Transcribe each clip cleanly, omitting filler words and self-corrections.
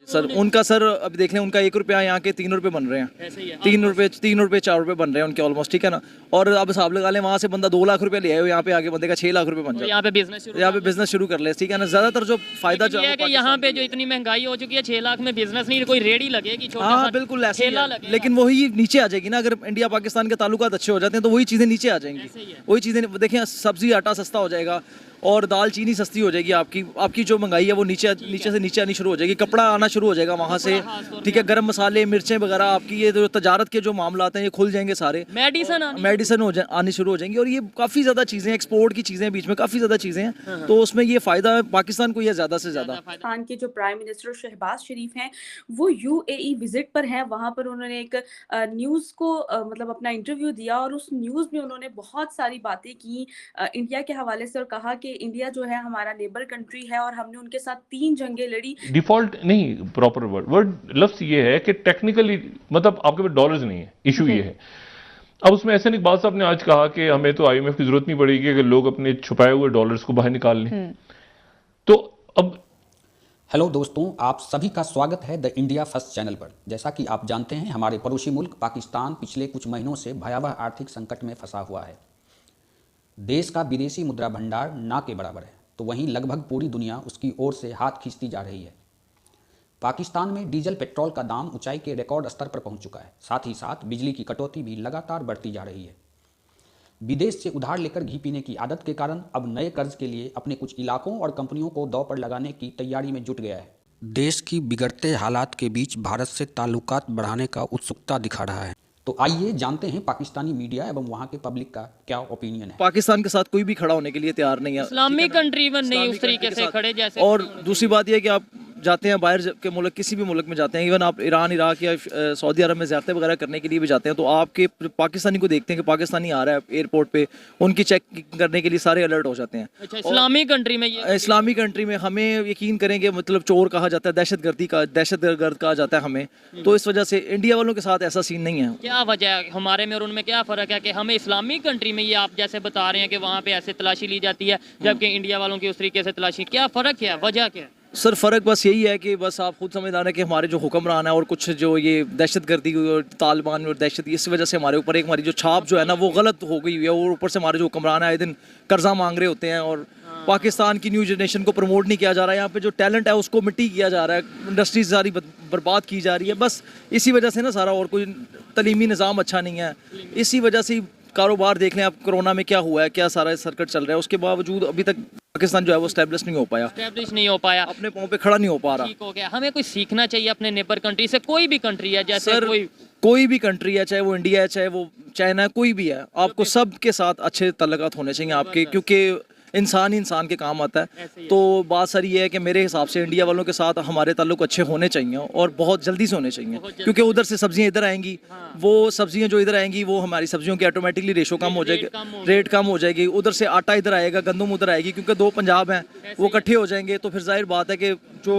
Sir उनका sir अभी देख लें, उनका 1 रुपया यहाँ के 3 रुपये बन रहे हैं, ऐसे ही है 3 रुपये 4 रुपये बन रहे हैं उनके ऑलमोस्ट, ठीक है ना। और अब हिसाब लगा लें, वहाँ से बंदा 2 लाख रुपये ले आए, यहाँ पे आगे बंदे का 6 लाख रुपये बन और जाए, यहाँ पे बिजनेस यहाँ पे बिजनेस शुरू कर ले, ठीक है ना। ज़्यादातर जो फायदा जो ये है कि यहाँ पे जो इतनी महंगाई हो चुकी है 6 लाख में बिजनेस नहीं, कोई रेडी लगेगी छोटा हाँ सा बिल्कुल ऐसे ही ठेला है। लगेगा। लेकिन वही नीचे आ जाएगी ना, अगर इंडिया पाकिस्तान के ताल्लुकात अच्छे हो जाते हैं तो वही चीज़ें नीचे आ जाएंगी, ऐसे ही है। वही चीज़ें देखें, सब्जी आटा सस्ता हो जाएगा और दाल चीनी सस्ती हो जाएगी, आपकी जो महंगाई है वो नीचे से नीचे आनी शुरू हो जाएगी, कपड़ा आना शुरू हो जाएगा वहाँ से, ठीक है। गर्म मसाले मिर्चें वगैरह आपकी ये जो तजारत के जो मामला हैं ये खुल जाएंगे सारे, मेडिसिन आनी शुरू हो जाएंगी। और ये काफ़ी ज़्यादा चीज़ें, एक्सपोर्ट की चीज़ें बीच में काफ़ी ज़्यादा चीज़ें हैं, तो उसमें ये फ़ायदा पाकिस्तान को ये ज़्यादा से ज़्यादा। पाकिस्तान के जो प्राइम मिनिस्टर शहबाज शरीफ हैं वो यूएई विजिट पर हैं, वहां पर उन्होंने एक न्यूज़ को मतलब अपना इंटरव्यू दिया और उस न्यूज़ में उन्होंने बहुत सारी बातें की इंडिया के हवाले से और कहा कि इंडिया जो है हमारा नेबर कंट्री है और हमने उनके साथ 3 जंगें लड़ी। डिफॉल्ट नहीं, प्रॉपर वर्ड लफ्ज ये है कि टेक्निकली मतलब आपके पास डॉलर्स नहीं है, इशू ये है। अब उसमें ऐसे नहीं, इकबाल साहब ने आज कहा कि हमें तो आईएमएफ की जरूरत नहीं पड़ेगी अगर लोग अपने छुपाए हुए डॉलर्स को बाहर निकाल लें। तो अब हेलो दोस्तों, आप सभी का स्वागत है द इंडिया फर्स्ट चैनल पर। जैसा कि आप जानते हैं, हमारे पड़ोसी मुल्क पाकिस्तान पिछले कुछ महीनों से भयावह आर्थिक संकट में फंसा हुआ है। देश का विदेशी मुद्रा भंडार ना के बराबर है, तो वहीं लगभग पूरी दुनिया उसकी ओर से हाथ खींचती जा रही है। पाकिस्तान में डीजल पेट्रोल का दाम ऊंचाई के रिकॉर्ड स्तर पर पहुंच चुका है, साथ ही साथ बिजली की कटौती भी लगातार बढ़ती जा रही है। विदेश से उधार लेकर घी पीने की आदत के कारण अब नए कर्ज के लिए अपने कुछ इलाकों और कंपनियों को दांव पर लगाने की तैयारी में जुट गया है। देश की बिगड़ते हालात के बीच भारत से ताल्लुकात बढ़ाने का उत्सुकता दिखा रहा है। तो आइए जानते हैं पाकिस्तानी मीडिया एवं वहाँ के पब्लिक का क्या ओपिनियन है। पाकिस्तान के साथ कोई भी खड़ा होने के लिए तैयार नहीं है, इस्लामिक कंट्री में नहीं उस तरीके से खड़े जैसे। और दूसरी बात यह है कि आप जाते हैं बाहर के मुल्क, किसी भी मुल्क में जाते हैं, इवन आप ईरान, इराक या सऊदी अरब में ज़ियारतें वगैरह करने के लिए भी जाते हैं, तो आपके पाकिस्तानी को देखते हैं कि पाकिस्तानी आ रहा है एयरपोर्ट पे, उनकी चेक करने के लिए सारे अलर्ट हो जाते हैं। अच्छा, इस्लामिक कंट्री में ये इस्लामिक कंट्री में हमें यकीन करेंगे, मतलब चोर कहा जाता है, दहशतगर्द कहा जाता है हमें, तो इस वजह से इंडिया वालों के साथ ऐसा सीन नहीं है। क्या वजह है हमारे में और उनमें, क्या फ़र्क है कि हमें इस्लामिक कंट्री में ये आप जैसे बता रहे हैं कि वहाँ पे ऐसे तलाशी ली जाती है जबकि इंडिया वालों की उस तरीके से तलाशी, क्या फ़र्क है, वजह क्या है? सर फ़र्क बस यही है कि बस आप खुद समझदार हैं कि हमारे जो हुक्मरान है और कुछ जो ये दहशतगर्दी और तालिबान और दहशत, इस वजह से हमारे ऊपर एक हमारी जो छाप जो है ना वो गलत हो गई हुई है, और ऊपर से हमारे जो हुक्मरान है आए दिन कर्जा मांग रहे होते हैं और पाकिस्तान की न्यू जनरेशन को प्रमोट नहीं किया जा रहा है, यहाँ पे जो टैलेंट है उसको मिट्टी किया जा रहा है, इंडस्ट्रीज सारी बर्बाद की जा रही है, बस इसी वजह से ना सारा, और कोई तलीमी निज़ाम अच्छा नहीं है, इसी वजह से कारोबार देख लें आप, कोरोना में क्या हुआ है, क्या सारा सर्कट चल रहा है, उसके बावजूद अभी तक पाकिस्तान जो है वो स्टैब्लिश नहीं हो पाया, अपने पाँव पे खड़ा नहीं हो पा रहा। ठीक हो गया, हमें कुछ सीखना चाहिए अपने नेबर कंट्री से, कोई भी कंट्री है, जैसे सर कोई भी कंट्री है, चाहे वो इंडिया है, चाहे वो चाइना है, कोई भी है, आपको सबके साथ अच्छे तल्लुकात होने चाहिए आपके, क्योंकि इंसान ही इंसान के काम आता है। तो बात सारी ये है कि मेरे हिसाब से इंडिया वालों के साथ हमारे ताल्लुक अच्छे होने चाहिए और बहुत जल्दी से होने चाहिए, क्योंकि उधर से सब्जियां इधर आएंगी, वो सब्जियां जो इधर आएंगी वो हमारी सब्जियों की ऑटोमेटिकली रेशो कम हो जाएगी, रेट कम हो जाएगी, उधर से आटा इधर आएगा, गंदम उधर आएगी, क्योंकि 2 पंजाब हैं वो इकट्ठे हो जाएंगे, तो फिर जाहिर बात है कि जो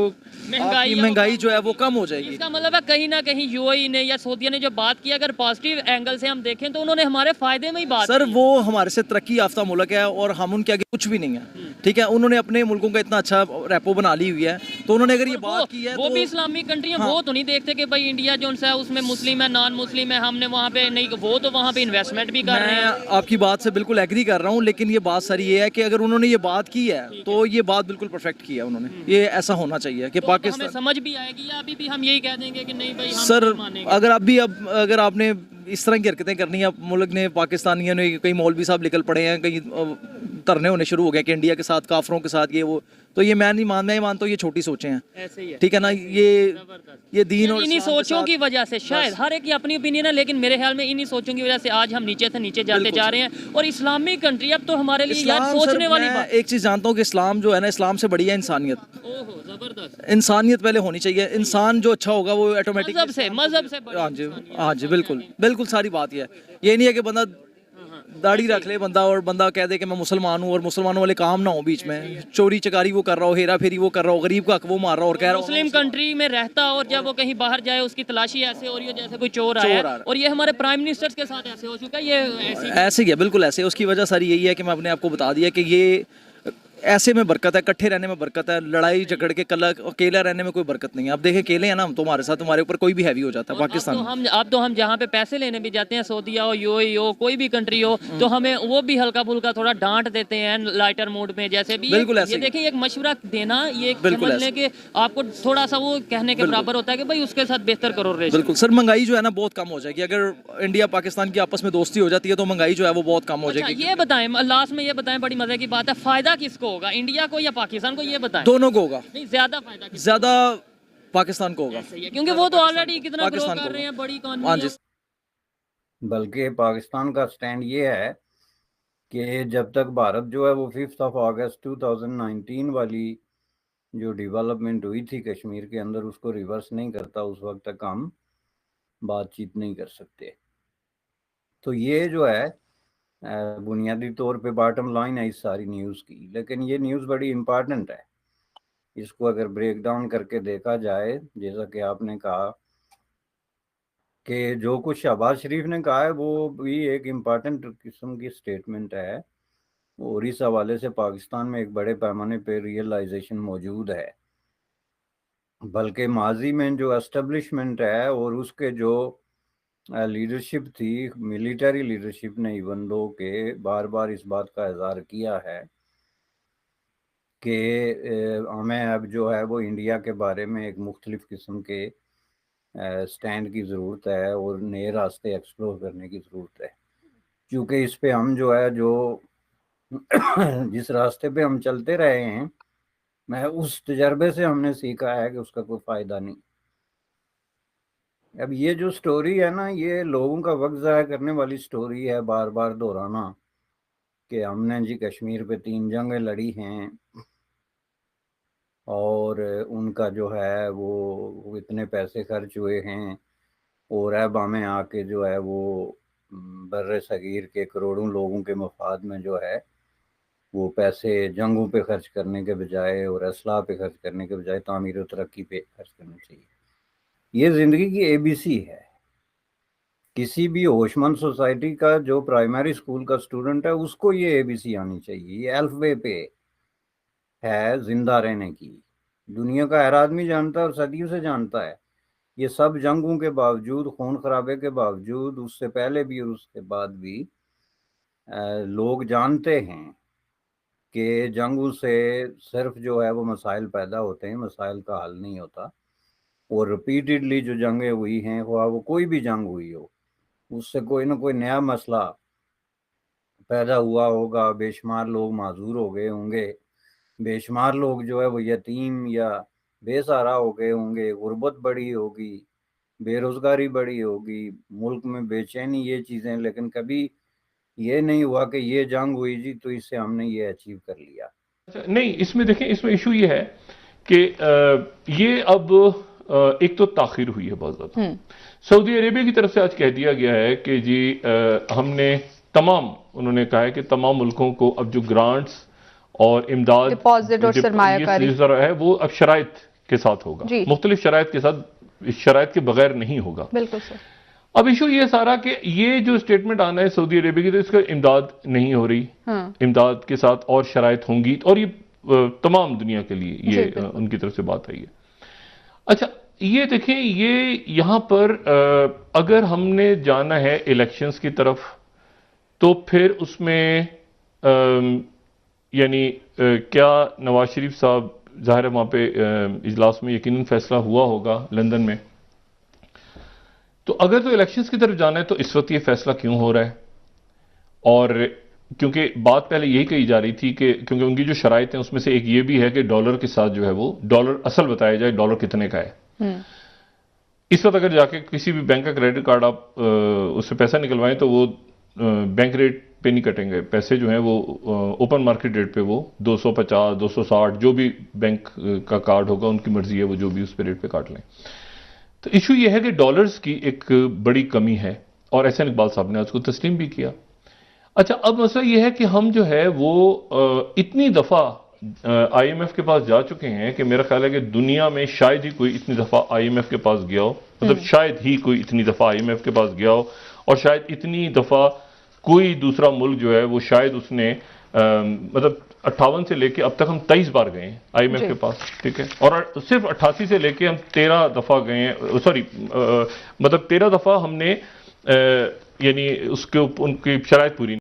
महंगाई जो है वो कम हो जाएगी। इसका मतलब है कहीं ना कहीं यूएई ने या सऊदी ने जो बात की, अगर पॉजिटिव एंगल से हम देखें तो उन्होंने हमारे फायदे में ही बात सर की। वो हमारे से तरक्की याफ्ता मुल्क है और हम उनके आगे कुछ भी नहीं है, ठीक है। उन्होंने अपने मुल्कों का इतना अच्छा रेपो बना ली हुई है, तो उन्होंने अगर ये बात की है वो तो भी इस्लामिक कंट्री है, वो तो नहीं देखते कि भाई इंडिया जो है उसमें मुस्लिम है, नॉन मुस्लिम है, हमने वहाँ पे नहीं, वो तो वहाँ पे इन्वेस्टमेंट भी कर रहे हैं। मैं आपकी बात से बिल्कुल एग्री कर रहा हूँ, लेकिन ये बात सारी ये है कि अगर उन्होंने ये बात की है तो ये बात बिल्कुल परफेक्ट की है उन्होंने, ये ऐसा होना चाहिए कि पाकिस्तान समझ भी आएगी, या अभी भी हम यही कह देंगे कि नहीं भाई हम सर नहीं मानेंगे। अगर आपने इस तरह की हरकतें करनी है, मुल्क ने, पाकिस्तानियों ने, कई मौलवी साहब निकल पड़े हैं, कई धरने होने शुरू हो गए कि इंडिया के साथ, काफरों के साथ, ये वो, तो ये मैं नहीं मानता हूँ, ये छोटी सोचें हैं, ऐसे ही है, ठीक है ना। ये दीन और इन्हीं सोचों की वजह से, शायद हर एक की अपनी ओपिनियन है, लेकिन मेरे ख्याल में इन्हीं सोचों की वजह से आज हम नीचे से नीचे जाते जा रहे हैं। और इस्लामिक कंट्री अब तो हमारे लिए यार सोचने वाली बात। एक चीज़ जानता हूँ कि इस्लाम जो है ना, इस्लाम से बड़ी है इंसानियत। ओहो, जबरदस्त। इंसानियत पहले होनी चाहिए, इंसान जो अच्छा होगा वो ऑटोमेटिक मजहब से हाँ जी बिल्कुल सारी बात ये नहीं है कि बंदा दाढ़ी रख ले बंदा और बंदा कह दे कि मैं मुसलमान हूँ, और मुसलमानों वाले काम ना हो बीच में, चोरी चकारी वो कर रहा हो, हेरा फेरी वो कर रहा हो, गरीब का हक वो मार रहा हो और कह रहा हो मुस्लिम कंट्री में रहता, और जब वो कहीं बाहर जाए उसकी तलाशी ऐसे हो रही हो जैसे कोई चोर आया, और ये हमारे प्राइम मिनिस्टर के साथ ऐसे हो चुका है, ये ऐसे ही है, बिल्कुल ऐसे। उसकी वजह सारी यही है कि मैं अपने आप को बता दिया कि ये ऐसे में बरकत है, इकट्ठे रहने में बरकत है, लड़ाई झगड़ के कल अकेला रहने में कोई बरकत नहीं है। अब देखें अकेले हैं ना हम, तो हमारे साथ हमारे ऊपर कोई भी हैवी हो जाता है पाकिस्तान में। अब तो हम जहाँ पे पैसे लेने भी जाते हैं, सऊदीया हो, यूएई हो, कोई भी कंट्री हो, तो हमें वो भी हल्का फुल्का थोड़ा डांट देते हैं लाइटर मोड में, जैसे भी बिल्कुल ऐसे ये ही। देखिए एक मशवरा देना, ये बिल्कुल समझ लें कि आपको थोड़ा सा वो कहने के बराबर होता है कि भाई उसके साथ बेहतर करो रिलेशन। बिल्कुल सर, महंगाई जो है ना बहुत कम हो जाएगी अगर इंडिया पाकिस्तान की आपस में दोस्ती हो जाती है, तो महंगाई जो है वो बहुत कम हो अच्छा, जाएगी। ये बताएं लास्ट में, ये बताएं बड़ी मजे की बात है, फायदा किसको होगा, इंडिया को या पाकिस्तान को, ये बताएं। दोनों को होगा, नहीं, ज्यादा फायदा किसको ज्यादा पाकिस्तान को होगा, सही है, क्योंकि वो तो ऑलरेडी कितना ग्रो पाकिस्तान कर को रहे हैं, बड़ी हाँ इकॉनमी जी। है। बल्कि पाकिस्तान का स्टैंड ये है कि जब तक भारत जो है वो 5 अगस्त 2019 वाली जो डेवलपमेंट हुई थी कश्मीर के अंदर उसको रिवर्स नहीं करता, उस वक्त तक हम बातचीत नहीं कर सकते। तो ये जो है बुनियादी तौर पे बॉटम लाइन है इस सारी न्यूज़ की। लेकिन ये न्यूज़ बड़ी इम्पॉर्टेंट है, इसको अगर ब्रेक डाउन करके देखा जाए, जैसा कि आपने कहा कि जो कुछ शहबाज शरीफ ने कहा है वो भी एक इम्पॉर्टेंट किस्म की स्टेटमेंट है, और इस हवाले से पाकिस्तान में एक बड़े पैमाने पे रियलाइजेशन मौजूद है। बल्कि माजी में जो एस्टेब्लिशमेंट है और उसके जो लीडरशिप थी, मिलिट्री लीडरशिप ने इवन दो के बार बार इस बात का इज़हार किया है कि हमें अब जो है वो इंडिया के बारे में एक मुख्तलिफ किस्म के स्टैंड की ज़रूरत है और नए रास्ते एक्सप्लोर करने की ज़रूरत है, क्योंकि इस पे हम जो है जो जिस रास्ते पे हम चलते रहे हैं, मैं उस तजर्बे से हमने सीखा है कि उसका कोई फ़ायदा नहीं। अब ये जो स्टोरी है ना, ये लोगों का वक्त ज़ाया करने वाली स्टोरी है, बार बार दोहराना कि हमने जी कश्मीर पे 3 जंगें लड़ी हैं और उनका जो है वो इतने पैसे खर्च हुए हैं, और अब हमें आके जो है वो बर्रे सगीर के करोड़ों लोगों के मफाद में जो है वो पैसे जंगों पे खर्च करने के बजाय और असलाह पे खर्च करने के बजाय तामीर और तरक्की पे खर्च करना चाहिए। ये ज़िंदगी की ABC है। किसी भी होशमंद सोसाइटी का जो प्राइमरी स्कूल का स्टूडेंट है उसको ये ABC आनी चाहिए। ये अल्फबे पे है जिंदा रहने की। दुनिया का हर आदमी जानता है और सदियों से जानता है। ये सब जंगों के बावजूद, खून खराबे के बावजूद, उससे पहले भी और उसके बाद भी लोग जानते हैं कि जंगों से सिर्फ जो है वो मसाइल पैदा होते हैं, मसाइल का हल नहीं होता। और रिपीटेडली जो जंगें हुई हैं, वो कोई भी जंग हुई हो, उससे कोई ना कोई नया मसला पैदा हुआ होगा, बेशुमार लोग माजूर हो गए होंगे, बेशुमार लोग जो है वो यतीम या बेसहारा हो गए होंगे, गुर्बत बढ़ी होगी, बेरोज़गारी बढ़ी होगी, मुल्क में बेचैनी, ये चीज़ें। लेकिन कभी ये नहीं हुआ कि ये जंग हुई जी तो इससे हमने ये अचीव कर लिया। अच्छा, नहीं, इसमें देखें, इसमें इशू ये है कि ये अब एक तो ताखिर हुई है बहुत ज़्यादा। सऊदी अरेबिया की तरफ से आज कह दिया गया है कि जी हमने तमाम, उन्होंने कहा है कि तमाम मुल्कों को अब जो ग्रांट्स और इमदाद, डिपॉजिट और सरमायाकारी है वो अब शराइत के साथ होगा, मुख्तलिफ शराइत के साथ, इस शराइत के बगैर नहीं होगा। बिल्कुल सर। अब इशू ये सारा कि ये जो स्टेटमेंट आना है सऊदी अरेबिया की, तो इसका इमदाद नहीं हो रही, इमदाद के साथ और शराइत होंगी, और ये तमाम दुनिया के लिए ये उनकी तरफ से बात आई है। अच्छा, ये देखें, ये यहाँ पर अगर हमने जाना है इलेक्शंस की तरफ, तो फिर उसमें यानी क्या नवाज शरीफ साहब, ज़ाहिर है वहाँ पे इजलास में यकीनन फैसला हुआ होगा लंदन में, तो अगर तो इलेक्शंस की तरफ जाना है तो इस वक्त ये फैसला क्यों हो रहा है? और क्योंकि बात पहले यही कही जा रही थी कि क्योंकि उनकी जो शराइत हैं उसमें से एक ये भी है कि डॉलर के साथ जो है वो डॉलर असल बताया जाए, डॉलर कितने का है। इस वक्त अगर जाके किसी भी बैंक का क्रेडिट कार्ड आप उससे पैसा निकलवाएं तो वो बैंक रेट पे नहीं कटेंगे पैसे, जो हैं वो ओपन मार्केट रेट पे वो 250, 260 जो भी बैंक का कार्ड होगा उनकी मर्जी है, वो जो भी उस पे रेट पे काट लें। तो इशू ये है कि डॉलर्स की एक बड़ी कमी है, और एहसान इकबाल साहब ने उसको तस्लीम भी किया। अच्छा, अब मसला ये है कि हम जो है वो इतनी दफ़ा IMF के पास जा चुके हैं कि मेरा ख्याल है कि दुनिया में शायद ही कोई इतनी दफ़ा IMF के पास गया हो, मतलब शायद ही कोई इतनी दफ़ा IMF के पास गया हो, और शायद इतनी दफ़ा कोई दूसरा मुल्क जो है वो शायद उसने मतलब 58 से लेके अब तक हम 23 बार गए हैं IMF जी। के पास, ठीक है, और सिर्फ 88 से लेके हम 13 दफा गए हैं, सॉरी मतलब 13 दफा हमने यानी उसके उनकी शराइत पूरी